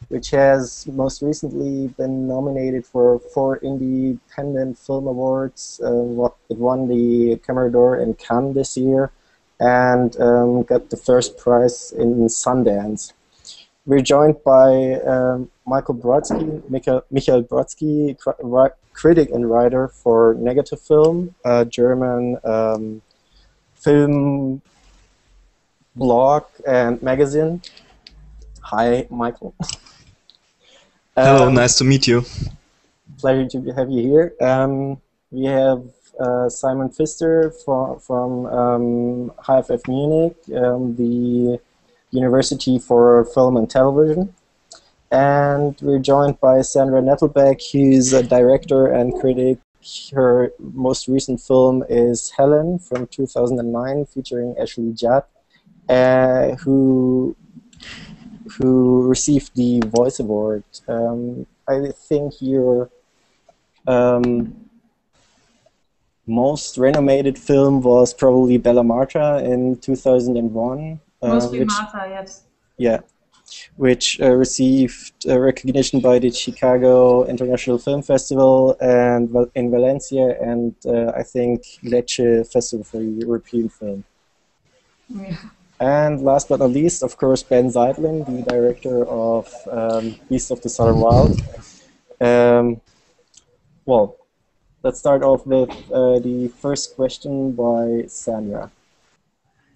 which has most recently been nominated for 4 Independent Film Awards. It won the Camera d'Or in Cannes this year, and got the first prize in Sundance. We're joined by Michael Brodski, critic and writer for Negativ-Film, a German film blog and magazine. Hi, Michael. Hello, nice to meet you. Pleasure to have you here. We have Simon Pfister from HFF Munich, the University for Film and Television. And we're joined by Sandra Nettelbeck, who's a director and critic. Her most recent film is Helen from 2009, featuring Ashley Judd, who received the Voice Award. I think your most renowned film was probably Bella Marta in 2001. Mostly Marta, yes. Yeah, which received recognition by the Chicago International Film Festival and in Valencia, and I think Lecce Festival for European Film. Yeah. And last but not least, of course, Benh Zeitlin, the director of Beast of the Southern Wild. Well, let's start off with the first question by Sandra.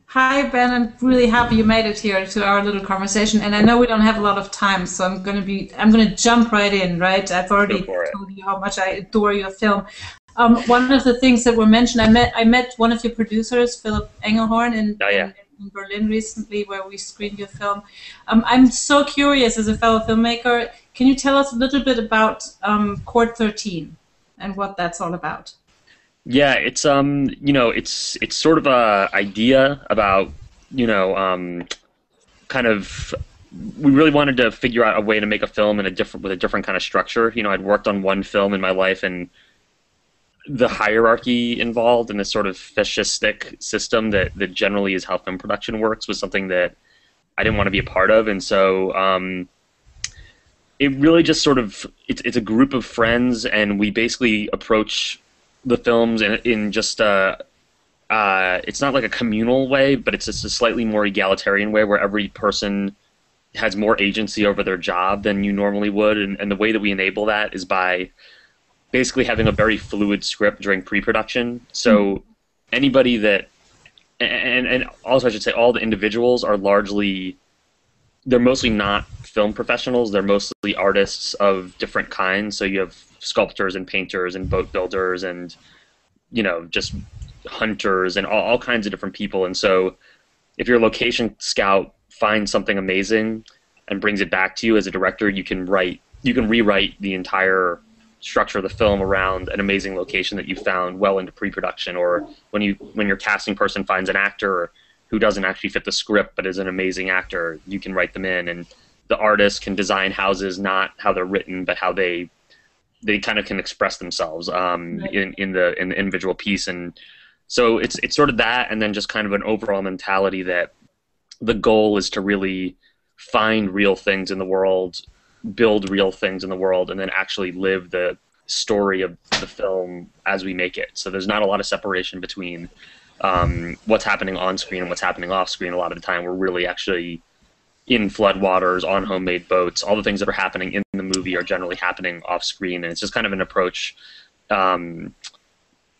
Hi Ben, I'm really happy you made it here to our little conversation, and I know we don't have a lot of time, so I'm gonna jump right in, right? I've already told you how much I adore your film. One of the things that were mentioned, I met one of your producers, Philip Engelhorn, in Berlin recently, where we screened your film. I'm so curious, as a fellow filmmaker, can you tell us a little bit about Court 13 and what that's all about? Yeah, it's you know, it's sort of a idea about, you know, kind of, we really wanted to figure out a way to make a film with a different kind of structure. You know, I'd worked on one film in my life, and the hierarchy involved in this sort of fascistic system that generally is how film production works was something that I didn't want to be a part of, and so it really just sort of, it's a group of friends, and we basically approach the films in just it's not like a communal way, but it's just a slightly more egalitarian way, where every person has more agency over their job than you normally would, and the way that we enable that is by basically having a very fluid script during pre-production. So anybody that, and also I should say, all the individuals are they're mostly not film professionals, they're mostly artists of different kinds. So you have sculptors and painters and boat builders and, you know, just hunters and all kinds of different people. And so if your location scout finds something amazing and brings it back to you as a director, you can rewrite the entire structure of the film around an amazing location that you found well into pre-production. Or when your casting person finds an actor who doesn't actually fit the script but is an amazing actor, you can write them in, and the artist can design houses not how they're written but how they kind of can express themselves in the individual piece. And so it's sort of that, and then just kind of an overall mentality that the goal is to really find real things in the world, build real things in the world, and then actually live the story of the film as we make it. So there's not a lot of separation between what's happening on screen and what's happening off screen. A lot of the time we're really actually in floodwaters, on homemade boats. All the things that are happening in the movie are generally happening off screen, and it's just kind of an approach. So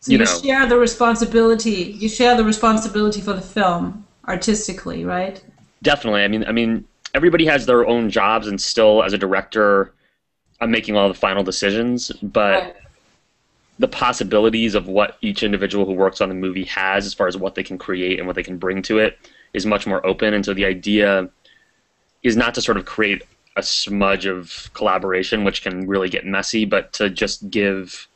you share the responsibility. You share the responsibility for the film artistically, right? Definitely. I mean, everybody has their own jobs, and still, as a director, I'm making all the final decisions. But the possibilities of what each individual who works on the movie has, as far as what they can create and what they can bring to it, is much more open. And so the idea is not to sort of create a smudge of collaboration, which can really get messy, but to just give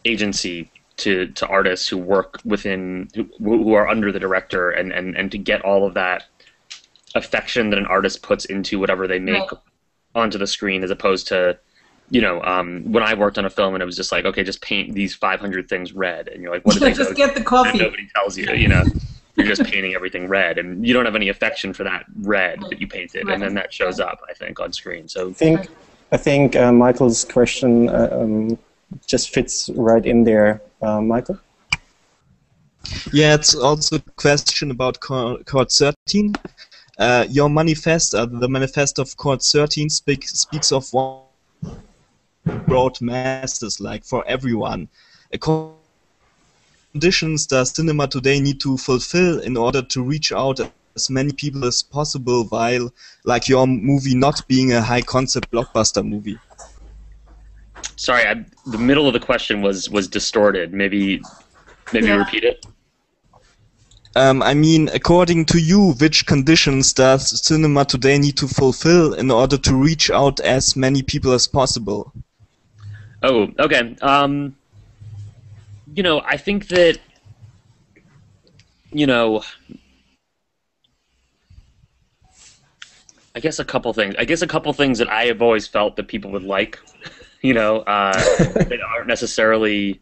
agency to artists who work within, who are under the director, and to get all of that affection that an artist puts into whatever they make onto the screen, as opposed to, you know, when I worked on a film and it was just like, okay, just paint these 500 things red, and you're like, what did they just get the coffee? And nobody tells you, you know. you're just painting everything red, and you don't have any affection for that red that you painted, and then that shows up, I think, on screen. So I think Michael's question just fits right in there. Michael? Yeah, it's also a question about Court 13. Your manifesto, the manifesto of Court 13, speaks of one broad masses, like for everyone. Conditions does cinema today need to fulfill in order to reach out as many people as possible, while, like your movie, not being a high-concept blockbuster movie? Sorry, the middle of the question was distorted. Maybe repeat it. I mean, according to you, which conditions does cinema today need to fulfill in order to reach out as many people as possible? Oh, okay. You know, I think that, you know, I guess a couple things that I have always felt that people would like, you know, that aren't necessarily,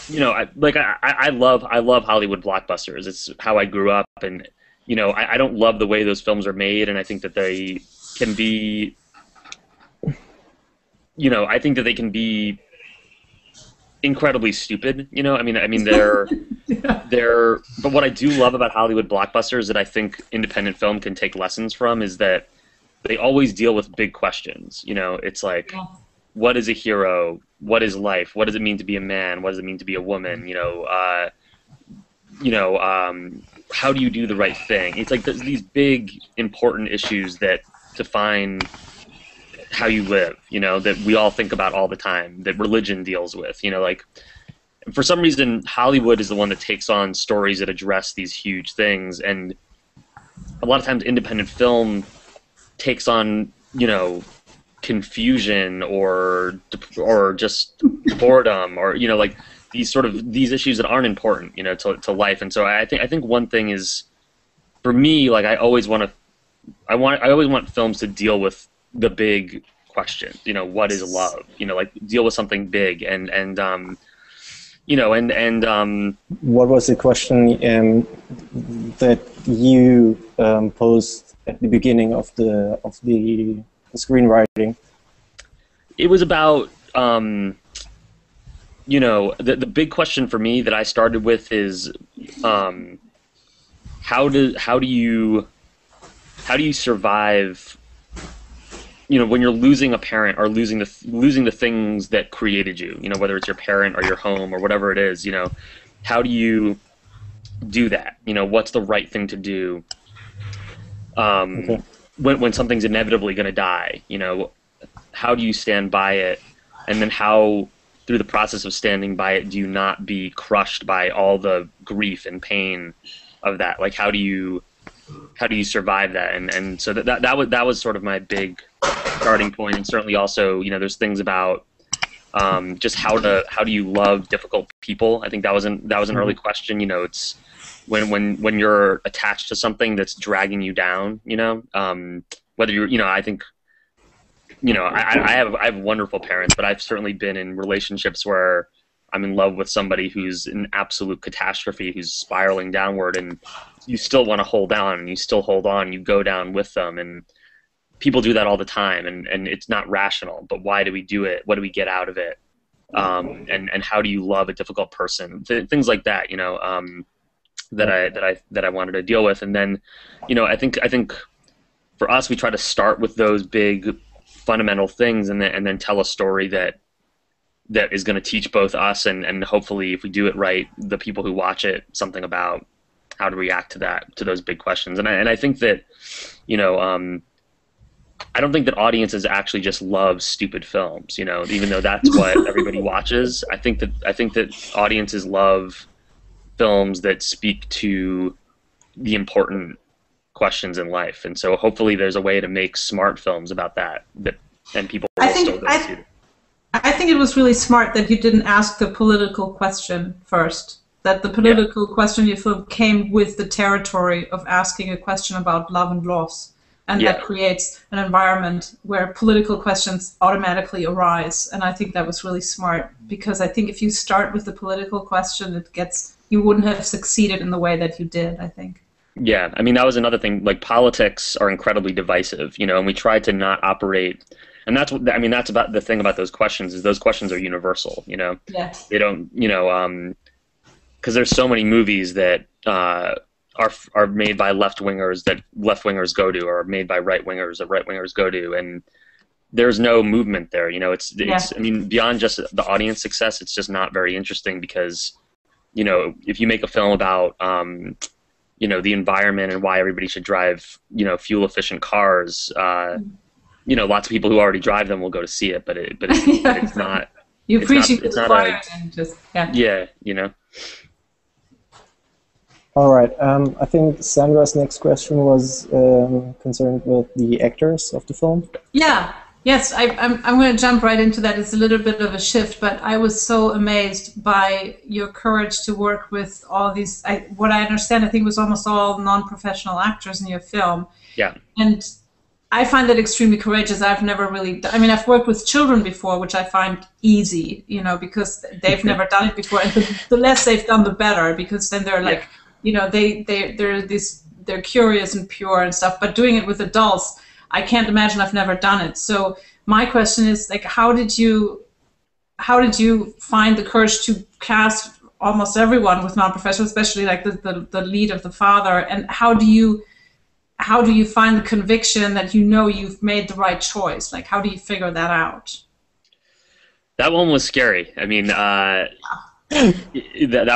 you know, I love Hollywood blockbusters. It's how I grew up, and you know, I don't love the way those films are made, and I think that they can be, you know, I think that they can be incredibly stupid. You know, I mean they're they're. But what I do love about Hollywood blockbusters that I think independent film can take lessons from is that they always deal with big questions. You know, it's like, what is a hero? What is life? What does it mean to be a man? What does it mean to be a woman? You know, how do you do the right thing? It's like there's these big, important issues that define how you live, you know, that we all think about all the time, that religion deals with, you know, like, for some reason, Hollywood is the one that takes on stories that address these huge things, and a lot of times independent film takes on, you know, confusion or just boredom, or, you know, like these issues that aren't important, you know, to life. And so I think one thing is, for me, like, I always want films to deal with the big questions, you know, what is love, you know, like deal with something big, and you know, and what was the question that you posed at the beginning of the screenwriting? It was about you know, the big question for me that I started with is how do you survive, you know, when you're losing a parent or losing the things that created you, you know, whether it's your parent or your home or whatever it is, you know, how do you do that? You know, what's the right thing to do when something's inevitably going to die? You know, how do you stand by it? And then how, through the process of standing by it, do you not be crushed by all the grief and pain of that? Like, how do you survive that? And so that was sort of my big starting point. And certainly also, you know, there's things about just how do you love difficult people? I think that was an early question. You know, it's when you're attached to something that's dragging you down, you know, whether you're, you know, I think, you know, I have wonderful parents, but I've certainly been in relationships where I'm in love with somebody who's an absolute catastrophe, who's spiraling downward, and you still want to hold on, and you still hold on, you go down with them, and people do that all the time, and it's not rational, but why do we do it? What do we get out of it? And how do you love a difficult person? Things like that, you know, that I wanted to deal with. And then, you know, I think for us, we try to start with those big fundamental things, and then tell a story that is going to teach both us and hopefully, if we do it right, the people who watch it, something about how to react to those big questions. And I think that, you know, I don't think that audiences actually just love stupid films, you know, even though that's what everybody watches. I think that audiences love films that speak to the important questions in life, and so hopefully there's a way to make smart films about that and people will still go see it. I think it was really smart that you didn't ask the political question first. That the political question in your film came with the territory of asking a question about love and loss, and that creates an environment where political questions automatically arise. And I think that was really smart, because I think if you start with the political question, it gets you wouldn't have succeeded in the way that you did, I think. Yeah, I mean, that was another thing. Like, politics are incredibly divisive, you know, and we tried to not operate. And that's what, I mean, that's about the thing about those questions, is those questions are universal, you know. Yes. They don't, you know, because there's so many movies that are made by left-wingers that left-wingers go to, or made by right-wingers that right-wingers go to, and there's no movement there, you know. It's I mean, beyond just the audience success, it's just not very interesting because, you know, if you make a film about you know, the environment and why everybody should drive, you know, fuel-efficient cars, you know, lots of people who already drive them will go to see it, but it's not. You preaching to the choir and just yeah, you know. All right. I think Sandra's next question was concerned with the actors of the film. Yeah. Yes, I'm going to jump right into that. It's a little bit of a shift, but I was so amazed by your courage to work with all these, what I understand, I think was almost all non-professional actors in your film. Yeah. And I find that extremely courageous. I've never really, I mean, I've worked with children before, which I find easy, you know, because they've never done it before. And the less they've done, the better, because then they're like, you know, they're curious and pure and stuff. But doing it with adults, I can't imagine. I've never done it. So my question is, like, how did you find the courage to cast almost everyone with non-professional, especially like the lead of the father, and how do you find the conviction that you know you've made the right choice? Like, how do you figure that out? That one was scary. I mean, that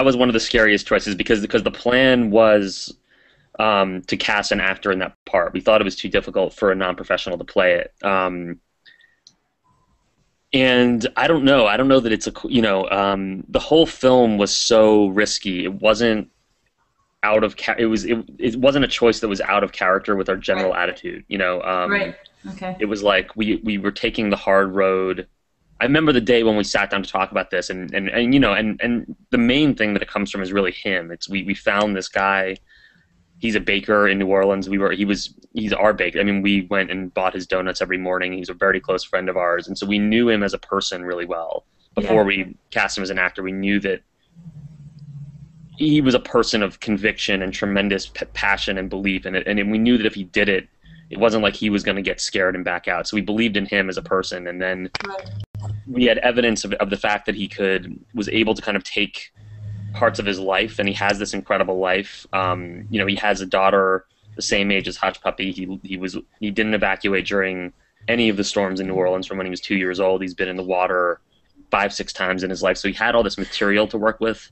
was one of the scariest choices because the plan was to cast an actor in that part. We thought it was too difficult for a non-professional to play it. And I don't know that it's the whole film was so risky. It wasn't it wasn't a choice that was out of character with our general attitude, you know. Right. Okay. It was like we were taking the hard road. I remember the day when we sat down to talk about this, and you know, and the main thing that it comes from is really him. It's we found this guy. He's a baker in New Orleans. He's our baker. I mean, we went and bought his donuts every morning. He's a very close friend of ours, and so we knew him as a person really well before we cast him as an actor. We knew that he was a person of conviction and tremendous passion and belief in it, and we knew that if he did it, it wasn't like he was going to get scared and back out. So we believed in him as a person, and then we had evidence of the fact that he was able to kind of take parts of his life, and he has this incredible life. You know, he has a daughter the same age as Hush Puppy. He didn't evacuate during any of the storms in New Orleans from when he was 2 years old. He's been in the water 5-6 times in his life, so he had all this material to work with.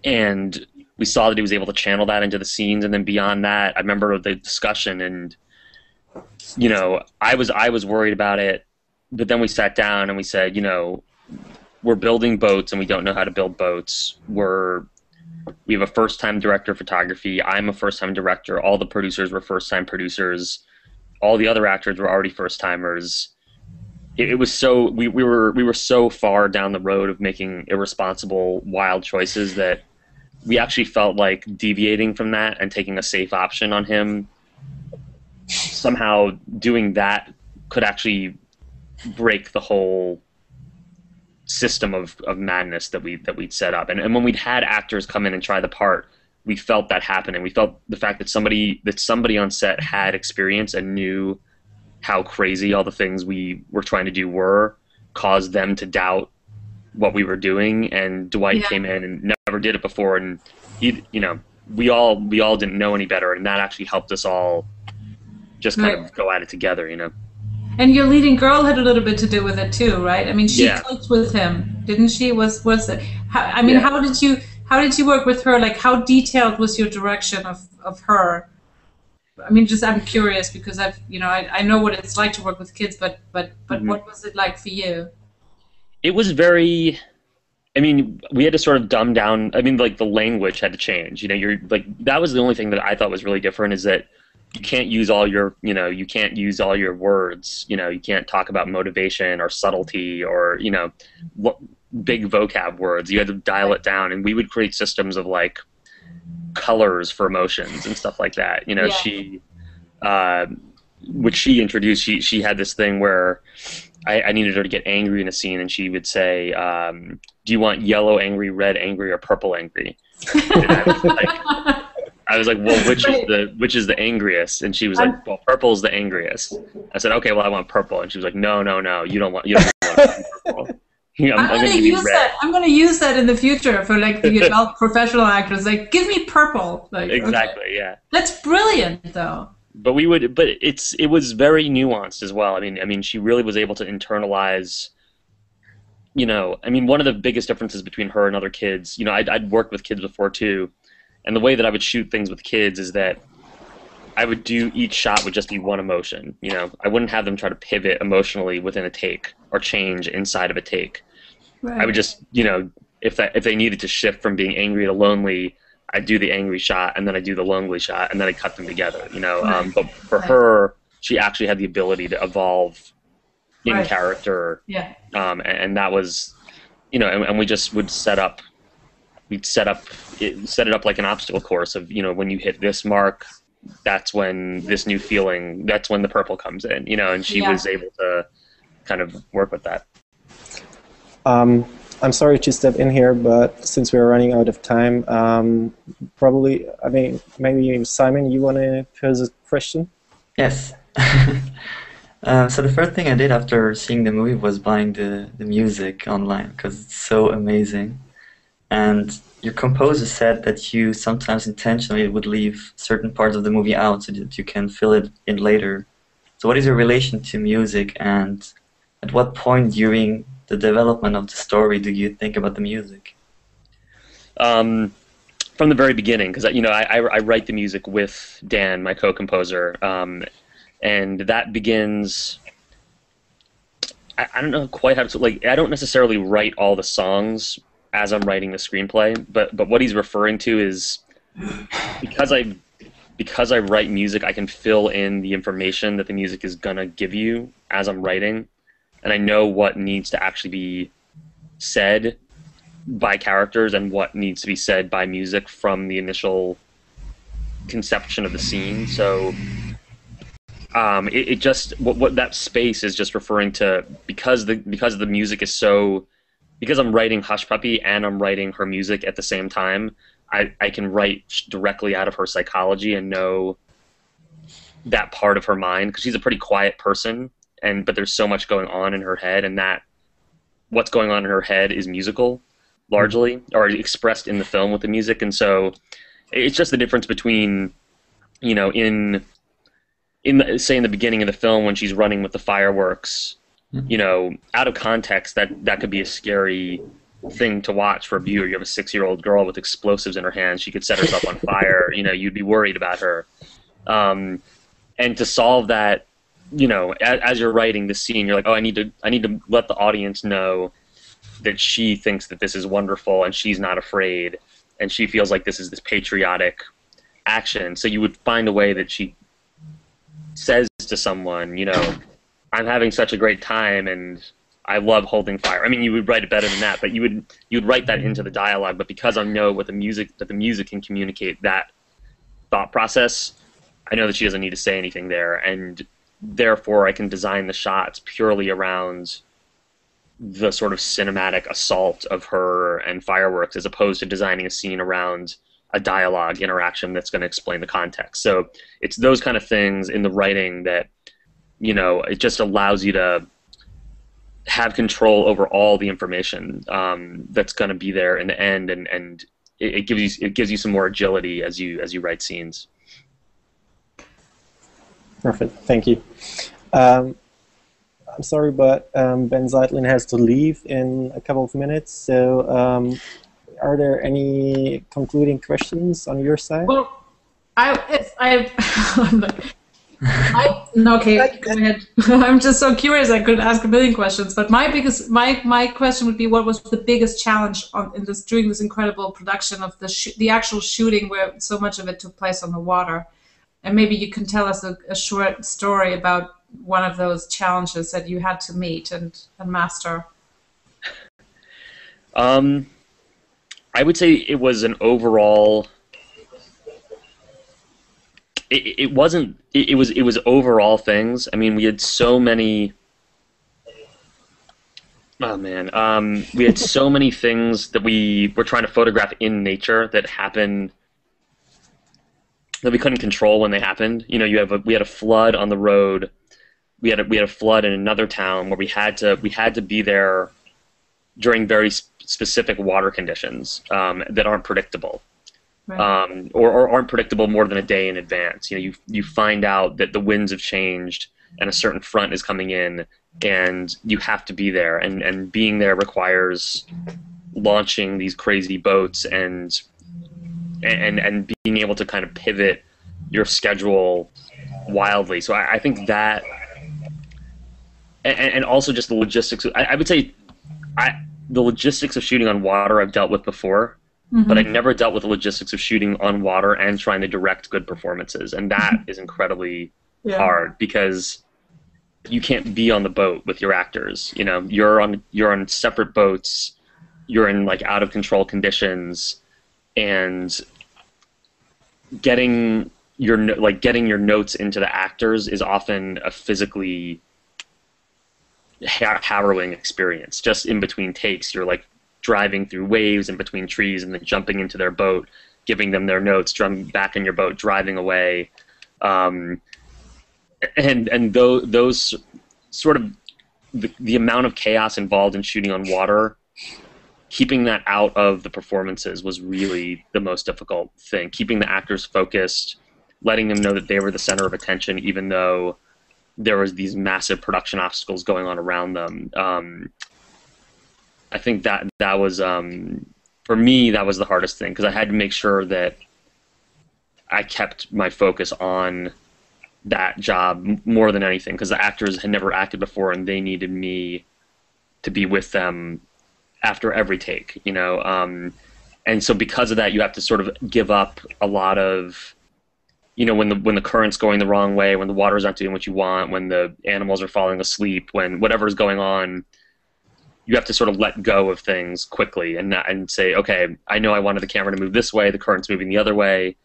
And we saw that he was able to channel that into the scenes, and then beyond that, I remember the discussion, and you know, I was worried about it, but then we sat down and we said, you know, we're building boats and we don't know how to build boats. We have a first-time director of photography. I'm a first-time director. All the producers were first-time producers. All the other actors were already first-timers. It was so we were so far down the road of making irresponsible, wild choices that we actually felt like deviating from that and taking a safe option on him. Somehow doing that could actually break the whole system of madness that we'd set up. And when we'd had actors come in and try the part, we felt that happening. We felt the fact that somebody on set had experience and knew how crazy all the things we were trying to do caused them to doubt what we were doing. And Dwight came in and never did it before, and he, you know, we all didn't know any better, and that actually helped us all just kind of go at it together, you know. And your leading girl had a little bit to do with it too, right? I mean, she clicked with him, didn't she? Was it? How did you work with her? Like, how detailed was your direction of her? I mean, I'm curious because I know what it's like to work with kids, but what was it like for you? It was very. I mean, we had to sort of dumb down. I mean, like the language had to change. You know, that was the only thing that I thought was really different, is that you can't use all your words. You know, you can't talk about motivation or subtlety or, you know, big vocab words. You had to dial it down, and we would create systems of like colors for emotions and stuff like that. You know, she, which she introduced. She had this thing where I needed her to get angry in a scene, and she would say, "Do you want yellow angry, red angry, or purple angry?" And I was like, "Well, which is the angriest?" And she was like, "Well, purple's the angriest." I said, "Okay, well, I want purple." And she was like, "No, you don't want purple." I'm going to use that. I'm going to use that in the future for like the adult professional actors. Like, give me purple. Like, exactly, okay. Yeah. That's brilliant, though. But it was very nuanced as well. I mean, she really was able to internalize. One of the biggest differences between her and other kids. I'd worked with kids before too, and the way that I would shoot things with kids is that I would do each shot would just be one emotion. I wouldn't have them try to pivot emotionally within a take or change inside of a take. Right. I would just, if they needed to shift from being angry to lonely, I'd do the angry shot, and then I'd do the lonely shot, and then I'd cut them together, Right. But for her, she actually had the ability to evolve in right. character. Yeah. And that was, and we just would set it up like an obstacle course of, when you hit this mark, that's when this new feeling, that's when the purple comes in, and she was able to kind of work with that. I'm sorry to step in here, but since we're running out of time, maybe Simon, you want to pose a question? Yes. So the first thing I did after seeing the movie was buying the music online, because it's so amazing. And your composer said that you sometimes intentionally would leave certain parts of the movie out so that you can fill it in later. So what is your relation to music, and at what point during the development of the story do you think about the music? From the very beginning, because I write the music with Dan, my co-composer, and that begins. I don't know quite how to I don't necessarily write all the songs as I'm writing the screenplay, but what he's referring to is because I write music, I can fill in the information that the music is gonna give you as I'm writing. And I know what needs to actually be said by characters and what needs to be said by music from the initial conception of the scene. So it just what that space is just referring to, because the music is so, because I'm writing Hush Puppy and I'm writing her music at the same time, I can write directly out of her psychology and know that part of her mind, because she's a pretty quiet person. But there's so much going on in her head, and that what's going on in her head is musical, largely, or expressed in the film with the music. And so it's just the difference between, say in the beginning of the film when she's running with the fireworks, out of context, that could be a scary thing to watch for a viewer. You have a 6-year-old girl with explosives in her hands; she could set herself on fire. You'd be worried about her. And to solve that, as you're writing the scene, you're like, oh, I need to let the audience know that she thinks that this is wonderful and she's not afraid and she feels like this is this patriotic action. So you would find a way that she says to someone, I'm having such a great time and I love holding fire. I mean, you would write it better than that, but you would write that into the dialogue. But because I know that the music can communicate that thought process, I know that she doesn't need to say anything there, and therefore I can design the shots purely around the sort of cinematic assault of her and fireworks, as opposed to designing a scene around a dialogue interaction that's going to explain the context. So it's those kind of things in the writing that, it just allows you to have control over all the information that's going to be there in the end, and it gives you some more agility as you write scenes. Perfect, thank you. I'm sorry, but Benh Zeitlin has to leave in a couple of minutes. So, are there any concluding questions on your side? Well, okay, go ahead. I'm just so curious. I could ask a million questions, but my question would be, what was the biggest challenge during this incredible production of the actual shooting, where so much of it took place on the water? And maybe you can tell us a short story about one of those challenges that you had to meet and master. I would say it was an overall. it wasn't. It was overall things. I mean, we had so many. Oh man, we had so many things that we were trying to photograph in nature that happened that we couldn't control when they happened. You know, we had a flood on the road. We had a flood in another town where we had to be there during very specific water conditions that aren't predictable, right. Or aren't predictable more than a day in advance. You know, you find out that the winds have changed and a certain front is coming in, and you have to be there. And being there requires launching these crazy boats and being able to kind of pivot your schedule wildly. So I think that, and also just the logistics. I would say the logistics of shooting on water I've dealt with before, mm-hmm. but I've never dealt with the logistics of shooting on water and trying to direct good performances. And that is incredibly hard, because you can't be on the boat with your actors. You know, you're on separate boats. You're in like out of control conditions, and getting your notes into the actors is often a physically harrowing experience. Just in between takes, you're like driving through waves in between trees and then jumping into their boat, giving them their notes, jumping back in your boat, driving away. And those sort of the amount of chaos involved in shooting on water, keeping that out of the performances was really the most difficult thing. Keeping the actors focused, letting them know that they were the center of attention, even though there was these massive production obstacles going on around them. I think that was, for me, that was the hardest thing, because I had to make sure that I kept my focus on that job more than anything, because the actors had never acted before and they needed me to be with them after every take, you know. And so because of that, you have to sort of give up a lot of, you know, when the current's going the wrong way, when the water's not doing what you want, when the animals are falling asleep, when whatever's going on, you have to sort of let go of things quickly and say, okay, I know I wanted the camera to move this way, the current's moving the other way.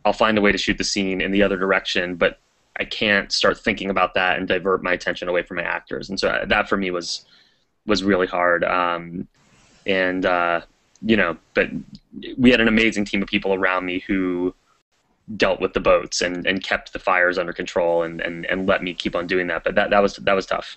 I'll find a way to shoot the scene in the other direction, but I can't start thinking about that and divert my attention away from my actors. And so that for me was really hard. You know, but we had an amazing team of people around me who dealt with the boats and kept the fires under control and let me keep on doing that. But that was tough.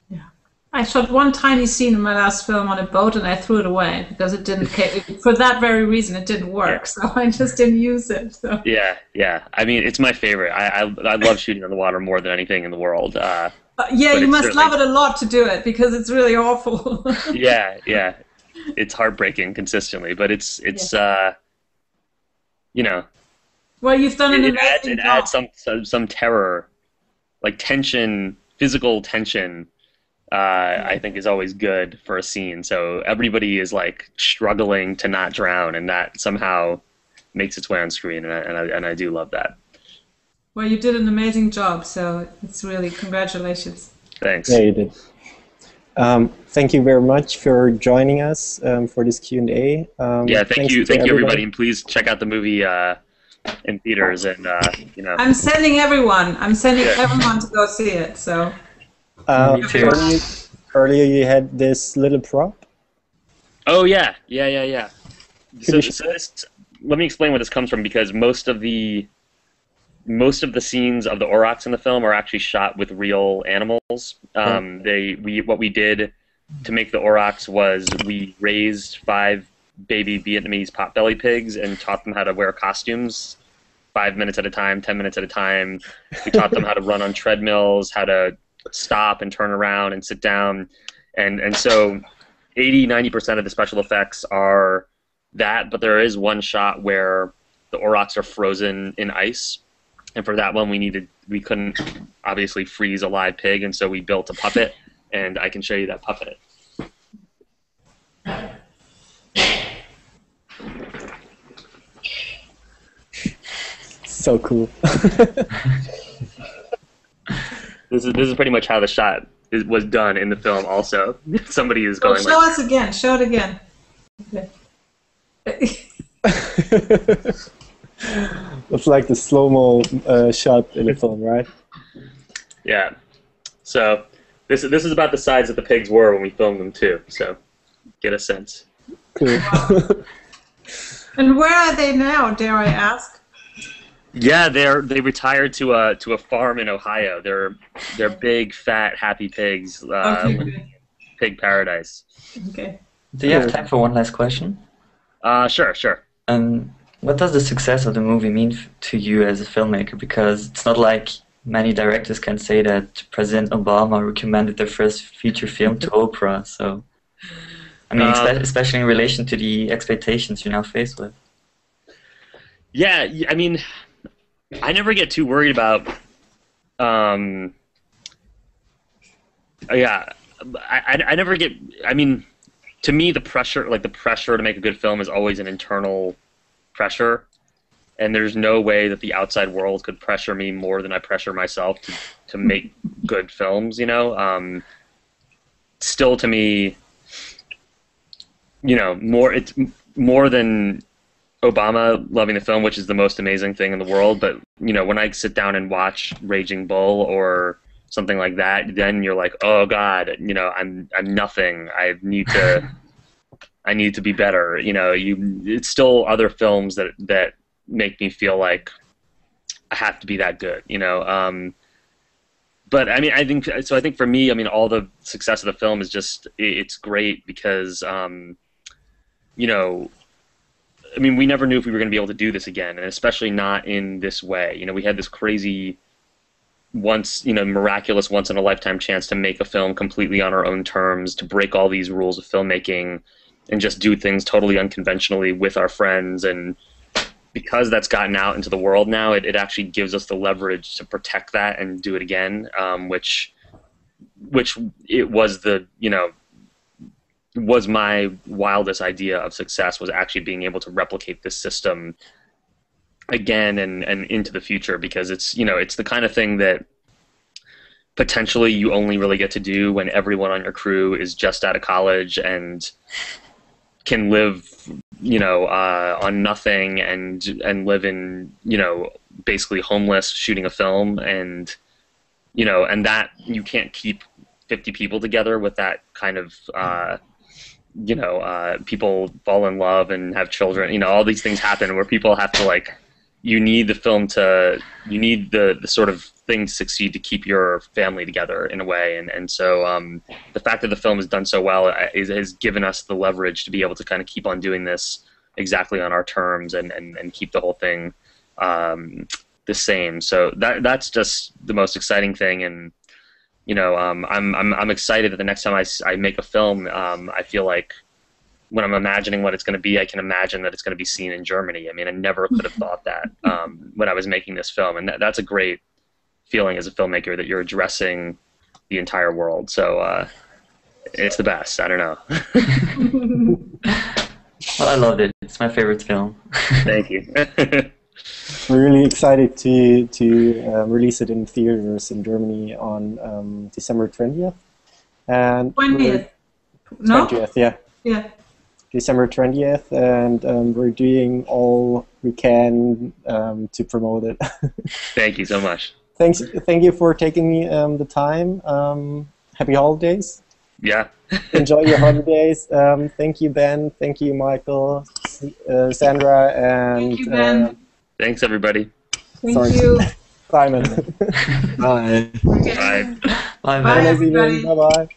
Yeah. I shot one tiny scene in my last film on a boat, and I threw it away because it didn't. For that very reason, it didn't work. So I just didn't use it. So. Yeah. I mean, it's my favorite. I love shooting on the water more than anything in the world. Yeah, you must love it a lot to do it, because it's really awful. Yeah. It's heartbreaking consistently, but it's you know. Well, you've done an amazing job. It adds some terror, like tension, physical tension. I think is always good for a scene. So everybody is like struggling to not drown, and that somehow makes its way on screen, and I do love that. Well, you did an amazing job, so it's really congratulations. Thanks. Yeah, you did. Thank you very much for joining us for this Q&A. Yeah, thank you everybody, and please check out the movie in theaters, and you know. I'm sending everyone to go see it. So. Earlier you had this little prop. Oh yeah. So let me explain where this comes from, because most of the scenes of the aurochs in the film are actually shot with real animals. What we did to make the aurochs was we raised 5 baby Vietnamese potbelly pigs and taught them how to wear costumes 5 minutes at a time, 10 minutes at a time. We taught them how to run on treadmills, how to stop and turn around and sit down, and so 80-90% of the special effects are that, but there is one shot where the aurochs are frozen in ice, and for that one we couldn't obviously freeze a live pig, and so we built a puppet, and I can show you that puppet. So cool. This is pretty much how the shot was done in the film. Also, somebody is going. Show us again. Show it again. Okay. It's like the slow-mo shot in the film, right? Yeah. So this is about the size that the pigs were when we filmed them too. So get a sense. Cool. And where are they now, dare I ask? Yeah, they retired to a farm in Ohio. They're big, fat, happy pigs. Okay, good. Pig paradise. Okay. Do you have time for one last question? Sure. What does the success of the movie mean to you as a filmmaker? Because it's not like many directors can say that President Obama recommended their first feature film to Oprah. So, I mean, especially in relation to the expectations you're now faced with. Yeah, I mean, I never get too worried about. Yeah, I never get. I mean, to me, the pressure to make a good film is always an internal pressure, and there's no way that the outside world could pressure me more than I pressure myself to make good films. You know, still to me, you know, it's more than Obama loving the film, which is the most amazing thing in the world. But you know, when I sit down and watch Raging Bull or something like that, then you're like, oh God, you know, I'm nothing. I need to be better. You know, it's still other films that make me feel like I have to be that good. You know, but I mean, I think for me, I mean, all the success of the film is just it's great because you know, I mean, we never knew if we were going to be able to do this again, and especially not in this way. You know, we had this crazy miraculous once in a lifetime chance to make a film completely on our own terms, to break all these rules of filmmaking and just do things totally unconventionally with our friends. And because that's gotten out into the world now, it actually gives us the leverage to protect that and do it again, which it was was my wildest idea of success, was actually being able to replicate this system again and into the future, because it's the kind of thing that potentially you only really get to do when everyone on your crew is just out of college and can live on nothing and live in basically homeless shooting a film, and that you can't keep 50 people together with that kind of people fall in love and have children, all these things happen where people have to you need the film you need the sort of thing to succeed to keep your family together in a way. And so the fact that the film has done so well has given us the leverage to be able to kind of keep on doing this exactly on our terms and keep the whole thing the same. So that's just the most exciting thing. And, I'm excited that the next time I make a film, I feel like when I'm imagining what it's going to be, I can imagine that it's going to be seen in Germany. I mean, I never could have thought that when I was making this film. And that's a great feeling as a filmmaker, that you're addressing the entire world. So it's the best. I don't know. Well, I loved it. It's my favorite film. Thank you. We're really excited to release it in theaters in Germany on December 20th. And 20th. No? 20th, yeah. Yeah. December 20th, and we're doing all we can to promote it. Thank you so much. Thank you for taking me the time. Happy holidays. Yeah. Enjoy your holidays. Thank you, Ben. Thank you, Michael, Sandra, and thank you, Ben. Thanks, everybody. Thank you. Simon. Bye. Okay. Bye. Bye, Bye, man. everybody. Bye-bye.